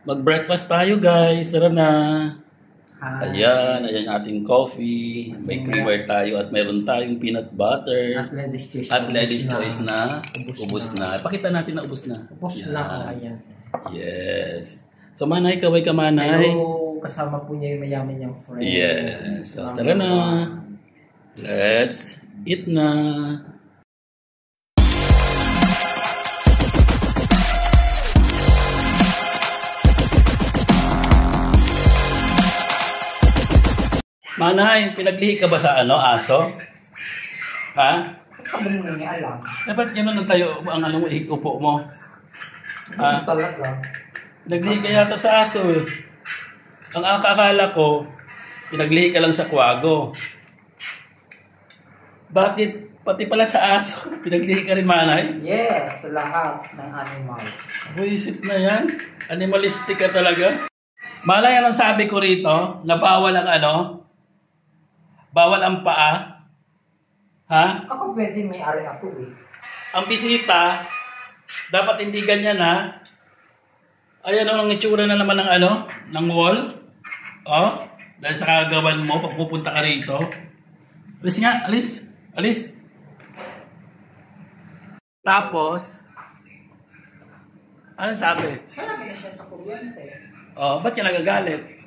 Mag-breakfast tayo guys, tara na. Hi. Ayan yung ating coffee. May creamer tayo at meron tayong peanut butter. At ladies choice. At ladies choice na ubos na. Pakita natin na ubos na. Ubos na, ayan. Yes. So manay, kaway ka manay. Hello, kasama po niya yung mayaman niyang friend. Yes. So tara na. Let's eat na. Manay, pinaglihi ka ba sa aso? Ha? Ano mo niya alam? Ba't gano'n ang tayo, ang upo mo? Ha? Talaga. Pinaglihi ka yata sa aso eh. Ang akakala ko, pinaglihi ka lang sa kwago. Bakit? Pati pala sa aso, pinaglihi ka rin, manay? Yes, lahat ng animals. Buisip na yan. Animalistic ka talaga. Manay, anong sabi ko rito? Na bawal ang bawal ang paa. Ha? Ako pwede may ari ako eh. Ang bisita, dapat hindi ganyan ha. Ayan ang itsura na naman ng wall. Oh, dahil sa kagawan mo, pag pupunta ka rito. Alis nga, alis. Alis. Tapos, anong sabi? Kaya siya sa kuryente. Oh, ba't ka nagagalit?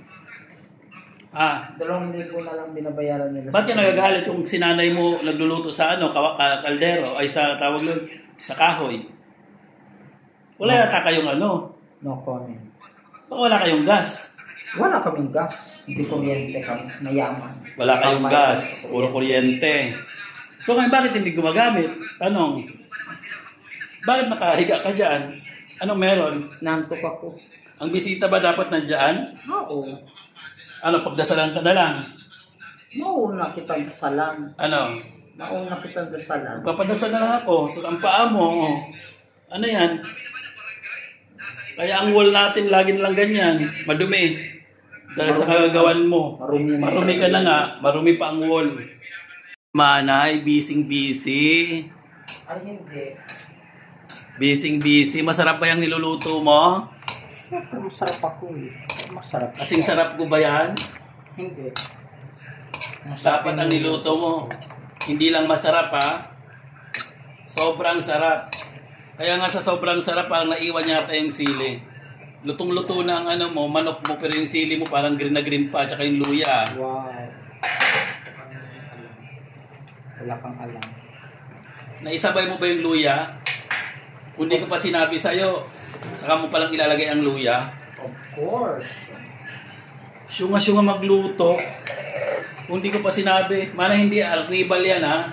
Ah, 2,000 na lang binabayaran nila. ba't ka nagagalit kung sinanay mo nagluluto sa kaldero, ay sa tawag nun, sa kahoy? Wala yata kayong No comment. wala kayong gas. Wala kaming gas. Hindi kuryente kami. Mayaman. Wala kayong gas, puro kuryente. So ngayon, bakit hindi gumagamit? Tanong, bakit nakahiga ka dyan? Anong meron? Nantok ako. Ang bisita ba dapat nandyan? Oo. Pagdasalan ka na lang? Mauna kitang dasalan. Mauna kitang dasalan. Papadasal na lang ako. So, ang paa mo, ano yan? Kaya ang wall natin, lagi na lang ganyan. Madumi. Dahil sa kagagawan mo. Marumi ka na nga. Marumi pa ang wall. Manay, busy. Ay, hindi. Busy. Masarap ba yung niluluto mo? Siyempre, masarap ako eh. Masarap. Kasing sarap ko ba yan? Hindi. Dapat ang niluto mo. Hindi lang masarap ha. Sobrang sarap. Kaya nga sa sobrang sarap, parang naiwan yata yung sili. Lutong-luto na ang manok mo, pero yung sili mo parang green na green pa, tsaka yung luya. Wow. Wala kang alam. Naisabay mo ba yung luya? Kung di ko pa sinabi sa'yo, saka mo palang ilalagay ang luya. Of course. Syunga magluto. Kung di ko pa sinabi, mana hindi arnibal yan ha.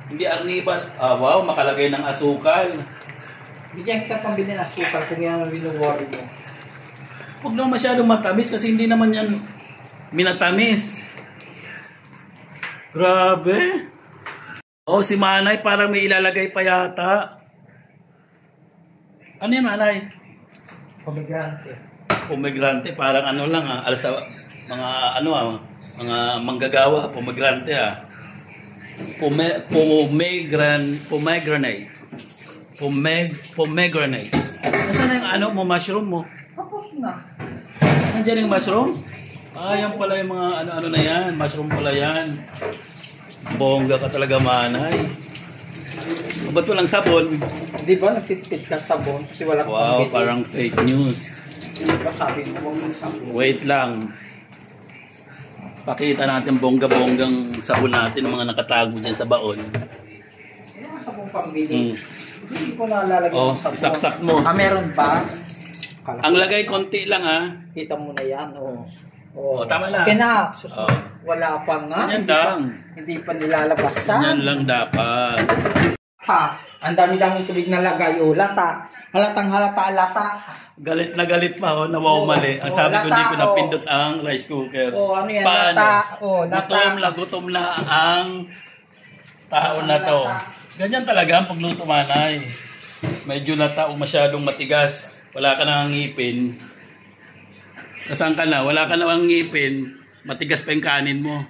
Hindi arnibal. Wow, makalagay ng asukal. Bigyan kita pambili ng asukal kung yan ang winuworry mo. Huwag naman masyadong matamis kasi hindi naman yan minatamis. Grabe. Oh, si Manay parang may ilalagay pa yata. Ano yan, Manay? Pomegrante, parang lang alsa, mga mga manggagawa, pomegrante Pomegranate. Nasaan na yung mushroom mo? Tapos na. Nandiyan yung mushroom? Yan pala yung mga na yan. Mushroom pala yan. Bongga ka talaga, Manay. Ba't walang sabon? Di ba nagtitipid ka sabon? Kasi wala kang Wow, parang fake news. Di ba sabi mo huwag yung sabon? Wait lang. Pakita natin bongga-bonggang sabon natin ng mga nakatago dyan sa baon. Ano ang sabon pambili? Hindi ko nalalagay ng sabon. Isaksak mo. Meron pa? Ang lagay konti lang Kita mo na yan, tama na. Okay na. Wala pa nga. Ganyan lang. Hindi pa nilalabasan. Ganyan lang dapat. Ang dami-daming tubig na lagay. Lata. Halatang halata. Galit na galit pa nawaw mali. Ang sabi ko hindi ko napindot ang rice cooker. Ano yan? Paano? Lata. Gutom na ang tao na to. Ganyan talaga ang pagluto, Manay. Medyo lata o masyadong matigas. Wala ka nang ngipin. Nasaan ka na? Wala ka nang ngipin. Matigas pa yung kanin mo.